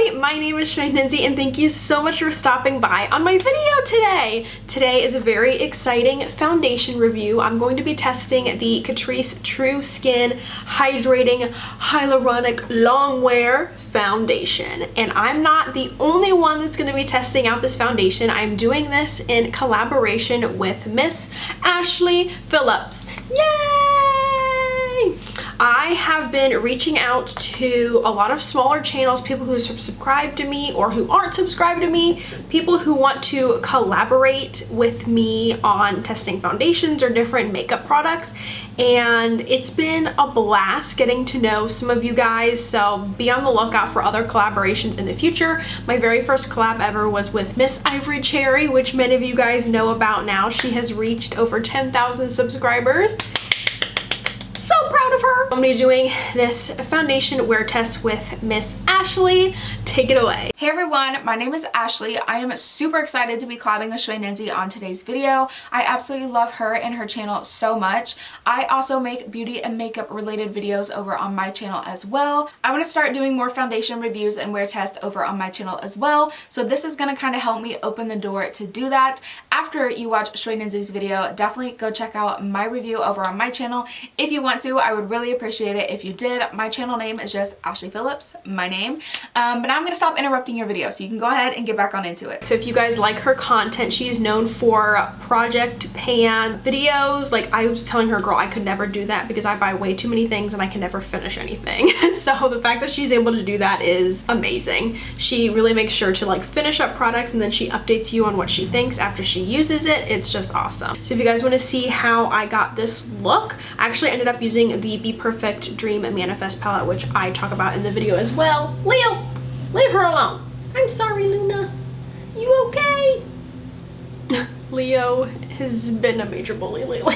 Hi, my name is Lindsay and thank you so much for stopping by on my video today. Today is a very exciting foundation review. I'm going to be testing the Catrice True Skin Hydrating Hyaluronic Longwear Foundation. And I'm not the only one that's going to be testing out this foundation. I'm doing this in collaboration with Miss Ashley Phillips. Yay! I have been reaching out to a lot of smaller channels, people who subscribe to me or who aren't subscribed to me, people who want to collaborate with me on testing foundations or different makeup products. And it's been a blast getting to know some of you guys, so be on the lookout for other collaborations in the future. My very first collab ever was with Miss Ivory Cherry, which many of you guys know about now. She has reached over 10,000 subscribers. So proud of her. I'm gonna be doing this foundation wear test with Miss Ashley. Take it away. Hey everyone, my name is Ashley. I am super excited to be collabing with Lindsay on today's video. I absolutely love her and her channel so much. I also make beauty and makeup related videos over on my channel as well. I want to start doing more foundation reviews and wear tests over on my channel as well. So this is going to kind of help me open the door to do that. After you watch Lindsay's video, definitely go check out my review over on my channel. If you want to, I would really appreciate it if you did. My channel name is just Ashley Phillips, my name. But now I'm going to stop interrupting your video so you can go ahead and get back on into it. So if you guys like her content, she's known for project pan videos. Like I was telling her, girl, I could never do that because I buy way too many things and I can never finish anything. So the fact that she's able to do that is amazing. She really makes sure to like finish up products and then she updates you on what she thinks after she uses it. It's just awesome. So if you guys want to see how I got this look, I actually ended up using the Be Perfect Dream Manifest palette, which I talk about in the video as well. Leo, leave her alone. I'm sorry, Luna. You okay? Leo has been a major bully lately.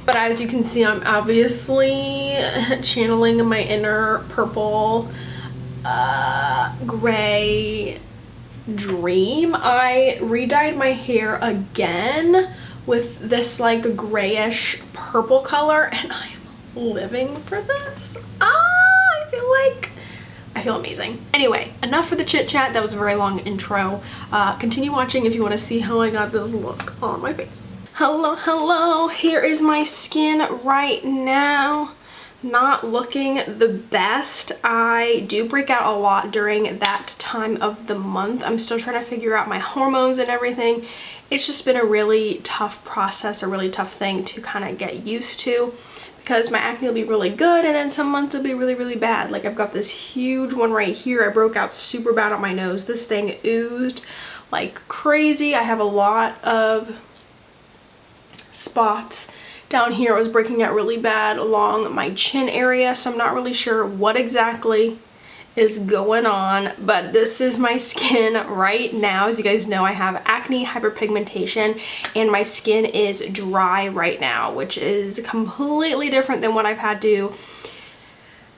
But as you can see, I'm obviously channeling my inner purple, gray dream. I re-dyed my hair again with this like grayish purple color and I am living for this. I feel amazing. Anyway, enough for the chit chat. That was a very long intro. Continue watching if you want to see how I got this look on my face. Hello. Here is my skin right now. Not looking the best. I do break out a lot during that time of the month. I'm still trying to figure out my hormones and everything. It's just been a really tough process, a really tough thing to kind of get used to. Because my acne will be really good and then some months will be really bad. Like I've got this huge one right here. I broke out super bad on my nose. This thing oozed like crazy. I have a lot of spots down here. It was breaking out really bad along my chin area, so I'm not really sure what exactly is going on, but this is my skin right now. As you guys know, I have acne, hyperpigmentation, and my skin is dry right now, which is completely different than what I've had to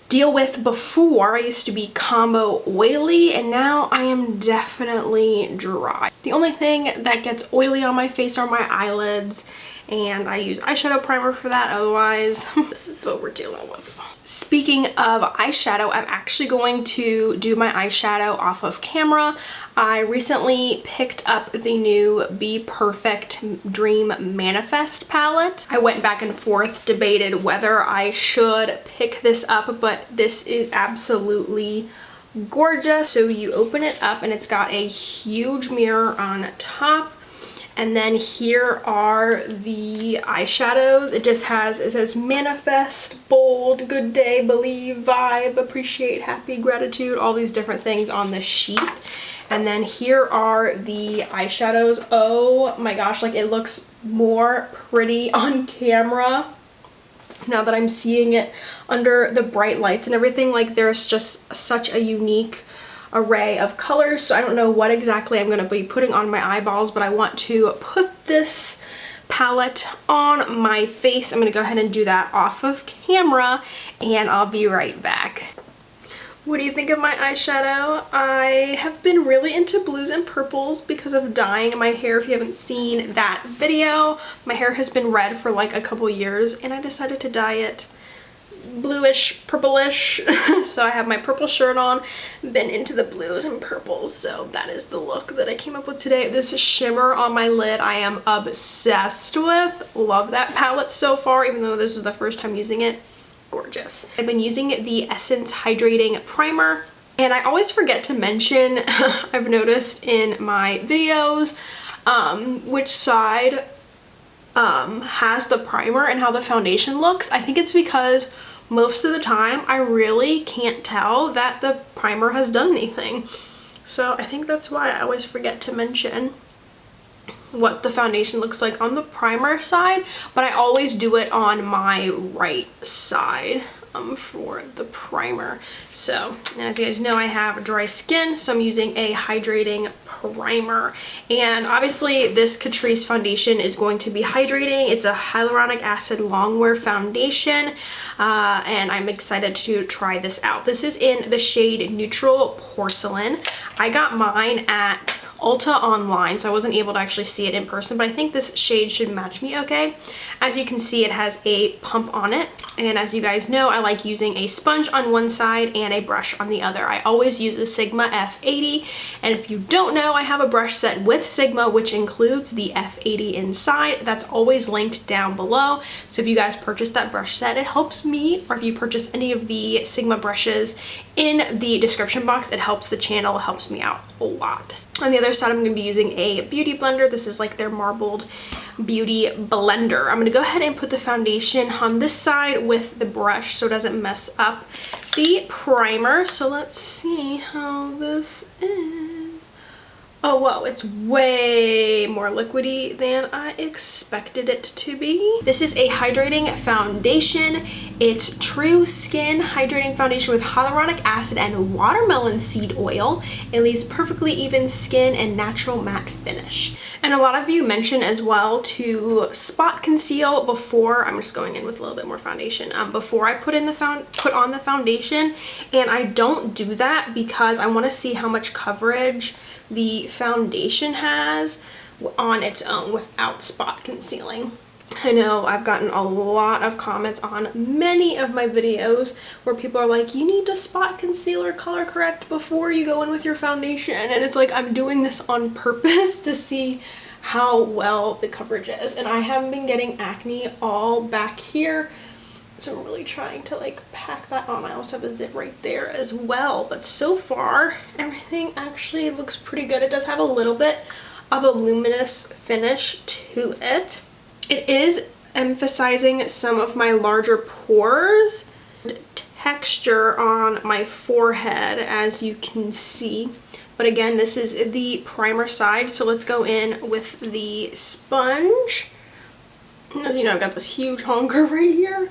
deal with before. I used to be combo oily and now I am definitely dry. The only thing that gets oily on my face are my eyelids, and I use eyeshadow primer for that. Otherwise, this is what we're dealing with. Speaking of eyeshadow, I'm actually going to do my eyeshadow off of camera. I recently picked up the new Be Perfect Dream Manifest palette. I went back and forth, debated whether I should pick this up, but this is absolutely gorgeous. So you open it up and it's got a huge mirror on top. And then here are the eyeshadows. It says manifest, bold, good day, believe, vibe, appreciate, happy, gratitude, all these different things on the sheet. And then here are the eyeshadows. Oh my gosh, like it looks more pretty on camera now that I'm seeing it under the bright lights and everything. Like there's just such a unique array of colors, so I don't know what exactly I'm going to be putting on my eyeballs, but I want to put this palette on my face. I'm going to go ahead and do that off of camera and I'll be right back. What do you think of my eyeshadow? I have been really into blues and purples because of dyeing my hair. If you haven't seen that video, my hair has been red for like a couple years and I decided to dye it bluish, purplish. So I have my purple shirt on, been into the blues and purples, so that is the look that I came up with today. This shimmer on my lid I am obsessed with. Love that palette so far, even though this is the first time using it. Gorgeous. I've been using the Essence Hydrating Primer, and I always forget to mention, I've noticed in my videos, which side has the primer and how the foundation looks. I think it's because most of the time I really can't tell that the primer has done anything. So I think that's why I always forget to mention what the foundation looks like on the primer side, but I always do it on my right side for the primer. So as you guys know, I have dry skin, so I'm using a hydrating primer, and obviously this Catrice foundation is going to be hydrating. It's a hyaluronic acid longwear foundation, and I'm excited to try this out. This is in the shade Neutral Porcelain. I got mine at Ulta online, so I wasn't able to actually see it in person, but I think this shade should match me okay. As you can see, it has a pump on it, and as you guys know, I like using a sponge on one side and a brush on the other. I always use a Sigma F80, and if you don't know, I have a brush set with Sigma, which includes the F80 inside. That's always linked down below, so if you guys purchase that brush set, it helps me, or if you purchase any of the Sigma brushes in the description box, it helps the channel, it helps me out a lot. On the other side, I'm going to be using a beauty blender. This is like their marbled beauty blender. I'm going to go ahead and put the foundation on this side with the brush so it doesn't mess up the primer. So let's see how this is. Oh, whoa, it's way more liquidy than I expected it to be. This is a hydrating foundation. It's True Skin Hydrating Foundation with hyaluronic acid and watermelon seed oil. It leaves perfectly even skin and natural matte finish. And a lot of you mention as well to spot conceal before. I'm just going in with a little bit more foundation before I put on the foundation, and I don't do that because I want to see how much coverage the foundation has on its own without spot concealing. I know I've gotten a lot of comments on many of my videos where people are like, you need to spot conceal or color correct before you go in with your foundation, and it's like I'm doing this on purpose to see how well the coverage is. And I have been getting acne all back here, so I'm really trying to like pack that on. I also have a zit right there as well, but so far everything actually looks pretty good. It does have a little bit of a luminous finish to it. It is emphasizing some of my larger pores, texture on my forehead, as you can see. But again, this is the primer side, so let's go in with the sponge. As you know, I've got this huge honker right here.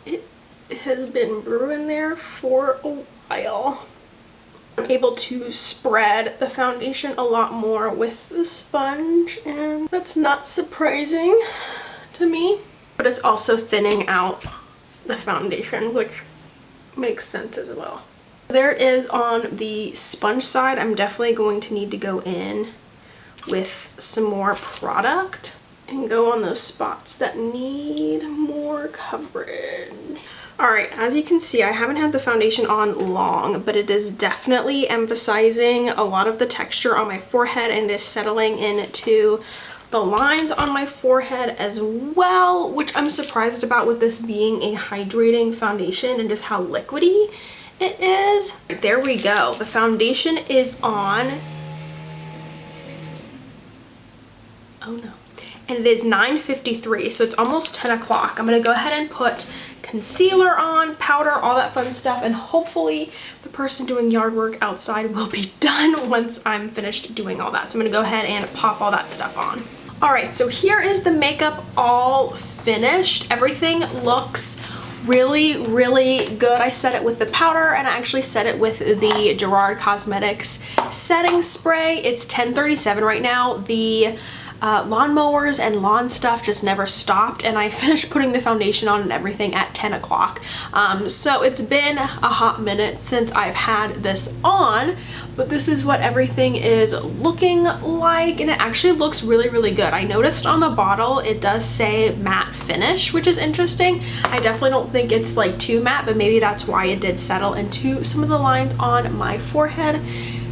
It has been brewing there for a while. I'm able to spread the foundation a lot more with the sponge, and that's not surprising to me. But it's also thinning out the foundation, which makes sense as well. There it is on the sponge side. I'm definitely going to need to go in with some more product and go on those spots that need more coverage. Alright, as you can see, I haven't had the foundation on long, but it is definitely emphasizing a lot of the texture on my forehead, and is settling into the lines on my forehead as well, which I'm surprised about with this being a hydrating foundation and just how liquidy it is. There we go. The foundation is on. Oh no. And it is 9:53, so it's almost 10 o'clock. I'm going to go ahead and put concealer on, powder, all that fun stuff, and hopefully the person doing yard work outside will be done once I'm finished doing all that. So I'm going to go ahead and pop all that stuff on. Alright, so here is the makeup all finished. Everything looks really, really good. I set it with the powder, and I actually set it with the Gerard Cosmetics setting spray. It's 10:37 right now. The lawnmowers and lawn stuff just never stopped, and I finished putting the foundation on and everything at 10 o'clock. So it's been a hot minute since I've had this on, but this is what everything is looking like, and it actually looks really, really good. I noticed on the bottle it does say matte finish, which is interesting. I definitely don't think it's like too matte, but maybe that's why it did settle into some of the lines on my forehead.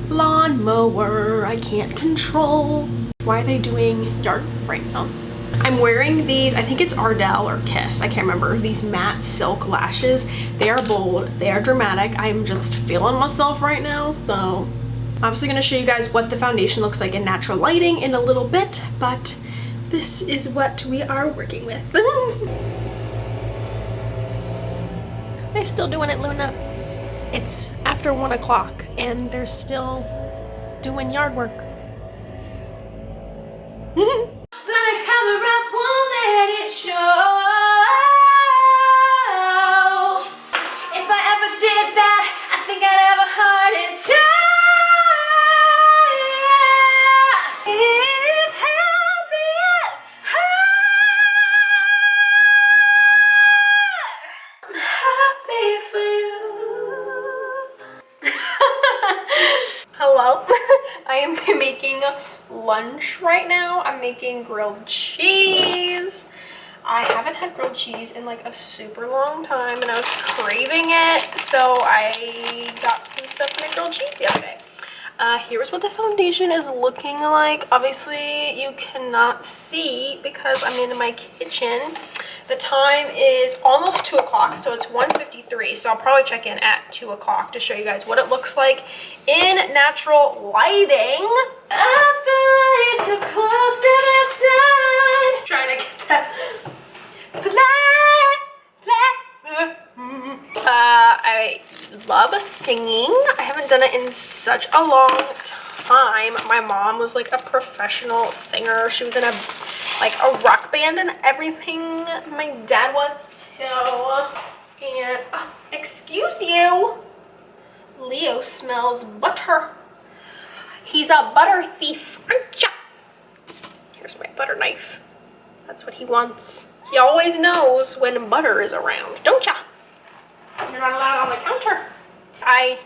Lawnmower, I can't control. Why are they doing yard right now? I'm wearing these, I think it's Ardell or Kiss, I can't remember, these matte silk lashes. They are bold, they are dramatic. I'm just feeling myself right now, so obviously going to show you guys what the foundation looks like in natural lighting in a little bit, but this is what we are working with. They're still doing it, Luna. It's after 1 o'clock and they're still doing yard work. Hello. I am making lunch right now. I'm making grilled cheese. I haven't had grilled cheese in like a super long time and I was craving it, so I got some stuff to make grilled cheese the other day. Here's what the foundation is looking like. Obviously you cannot see because I'm in my kitchen. The time is almost 2 o'clock, so it's 1:53, so I'll probably check in at 2 o'clock to show you guys what it looks like in natural lighting. I'm flying too close to the sun. Trying to get that I love singing. I haven't done it in such a long time. My mom was like a professional singer. She was in a rock band and everything. My dad was too. And excuse you, Leo smells butter. He's a butter thief. Here's my butter knife. That's what he wants. He always knows when butter is around, don't ya? You're not allowed on the counter. I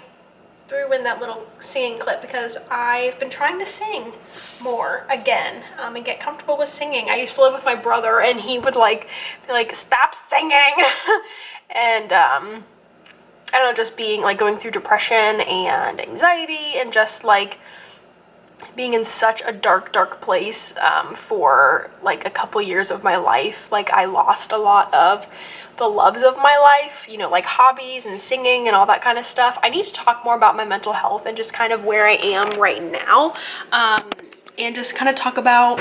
threw in that little singing clip because I've been trying to sing more again, and get comfortable with singing. I used to live with my brother and he would be like, stop singing. And I don't know, just being like going through depression and anxiety and just like being in such a dark place for like a couple years of my life. Like I lost a lot of the loves of my life, you know, like hobbies and singing and all that kind of stuff. I need to talk more about my mental health and just kind of where I am right now, and just kind of talk about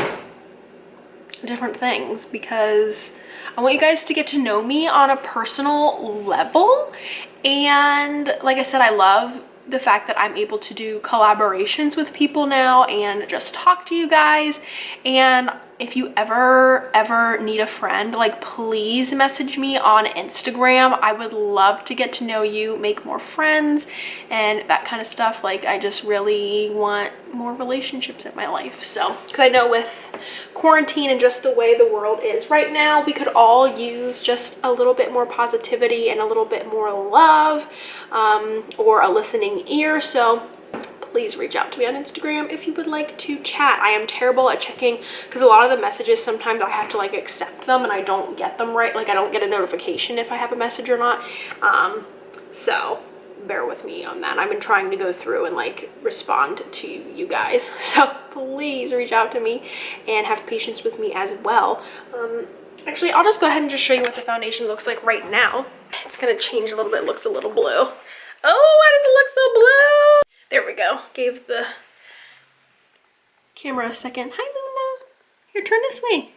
different things because I want you guys to get to know me on a personal level. And like I said, I love the fact that I'm able to do collaborations with people now and just talk to you guys. And if you ever need a friend, like please message me on Instagram. I would love to get to know you, make more friends and that kind of stuff. Like I just really want more relationships in my life. So, because I know with quarantine and just the way the world is right now, we could all use just a little bit more positivity and a little bit more love, or a listening ear. So please reach out to me on Instagram if you would like to chat. I am terrible at checking because a lot of the messages, sometimes I have to like accept them and I don't get them right. Like I don't get a notification if I have a message or not. So bear with me on that. I've been trying to go through and like respond to you guys. So please reach out to me and have patience with me as well. Actually, I'll just go ahead and just show you what the foundation looks like right now. It's gonna change a little bit. It looks a little blue. Oh, why does it look so blue? There we go. Gave the camera a second. Hi, Luna. Here, turn this way.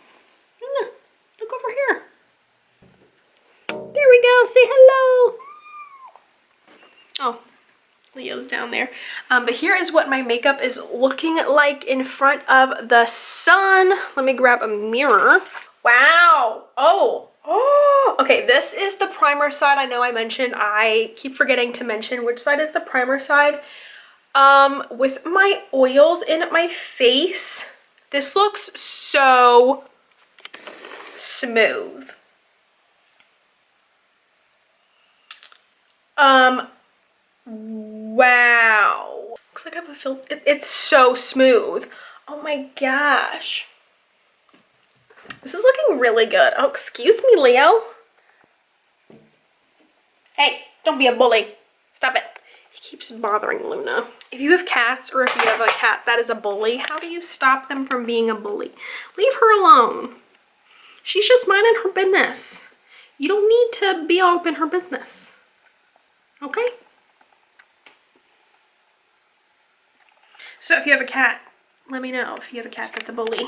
Luna, look over here. There we go. Say hello. Oh, Leo's down there. But here is what my makeup is looking like in front of the sun. Let me grab a mirror. Wow. Oh. Okay, this is the primer side. I know I mentioned, I keep forgetting to mention which side is the primer side. With my oils in my face, This looks so smooth. Wow. Looks like I have a filter. It's so smooth. Oh my gosh. This is looking really good. Oh, excuse me, Leo. Hey, don't be a bully. Stop it. He keeps bothering Luna. If you have cats or if you have a cat that is a bully, how do you stop them from being a bully? Leave her alone. She's just minding her business. You don't need to be all up in her business. Okay? So if you have a cat, let me know if you have a cat that's a bully.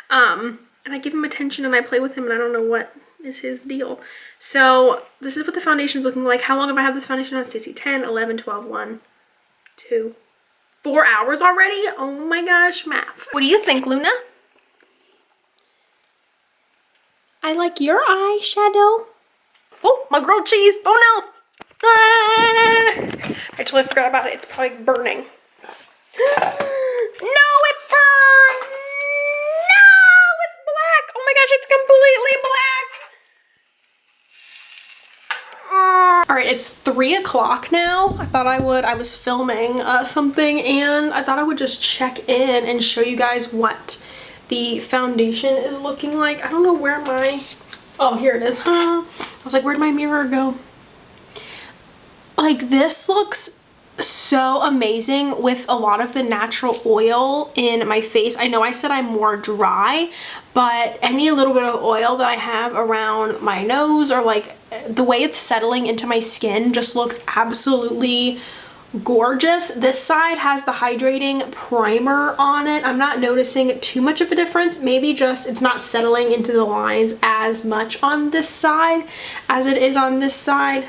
And I give him attention and I play with him and I don't know what is his deal. So this is what the foundation's looking like. How long have I had this foundation on, Stacey? 10, 11, 12, 1, 2, 4 hours already? Oh my gosh, math. What do you think, Luna? I like your eyeshadow. Oh, my grilled cheese. Oh no. Ah! I totally forgot about it. It's probably burning. No, it burned. No, it's black. Oh my gosh, it's completely black. All right, it's 3 o'clock now. I was filming something and I thought I would just check in and show you guys what the foundation is looking like. I don't know where oh, here it is. I was like, where'd my mirror go? Like, this looks so amazing with a lot of the natural oil in my face. I know I said I'm more dry, but any little bit of oil that I have around my nose or like the way it's settling into my skin just looks absolutely gorgeous. This side has the hydrating primer on it. I'm not noticing too much of a difference. Maybe just it's not settling into the lines as much on this side as it is on this side.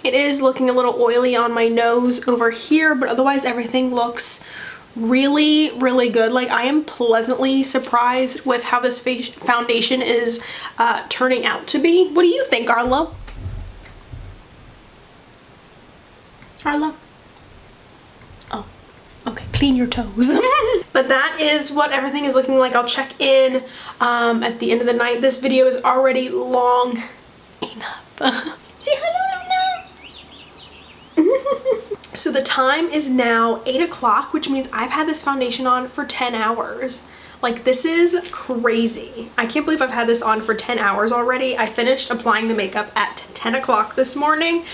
It is looking a little oily on my nose over here, but otherwise everything looks really, really good. Like, I am pleasantly surprised with how this foundation is turning out to be. What do you think, Arlo? Arlo? Oh, okay, clean your toes. But that is what everything is looking like. I'll check in at the end of the night. This video is already long enough. Say hello, Luna. So the time is now 8 o'clock, which means I've had this foundation on for 10 hours. Like, this is crazy. I can't believe I've had this on for 10 hours already. I finished applying the makeup at 10 o'clock this morning.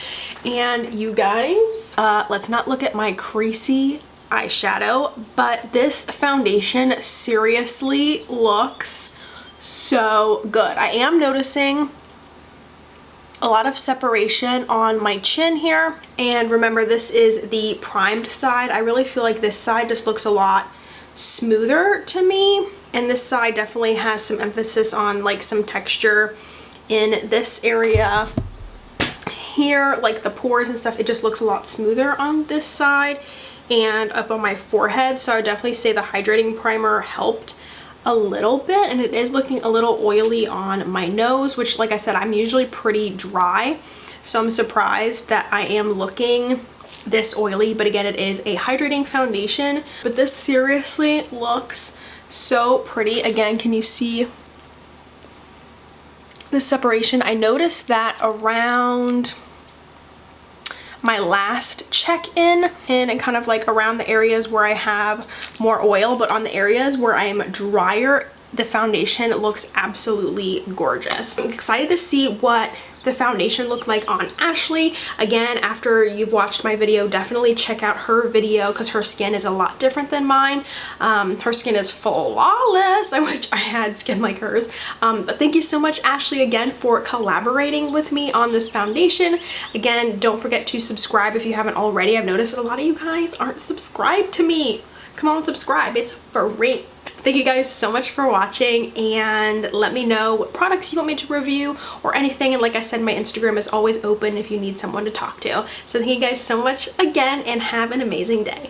And you guys, let's not look at my creasy eyeshadow, but this foundation seriously looks so good. I am noticing a lot of separation on my chin here, and remember, this is the primed side. I really feel like this side just looks a lot smoother to me, and this side definitely has some emphasis on like some texture in this area here, like the pores and stuff. It just looks a lot smoother on this side and up on my forehead. So I would definitely say the hydrating primer helped a little bit, and it is looking a little oily on my nose, which, like I said, I'm usually pretty dry, so I'm surprised that I am looking this oily. But again, it is a hydrating foundation. But this seriously looks so pretty. Again, can you see the separation? I noticed that around my last check-in and kind of like around the areas where I have more oil, but on the areas where I am drier, the foundation looks absolutely gorgeous. I'm excited to see what the foundation looked like on Ashley. Again, after you've watched my video, definitely check out her video because her skin is a lot different than mine. Her skin is flawless. I wish I had skin like hers. But thank you so much, Ashley, again, for collaborating with me on this foundation. Again, don't forget to subscribe if you haven't already. I've noticed that a lot of you guys aren't subscribed to me. Come on, subscribe. It's free. Thank you guys so much for watching, and let me know what products you want me to review or anything. And like I said, my Instagram is always open if you need someone to talk to. So thank you guys so much again, and have an amazing day.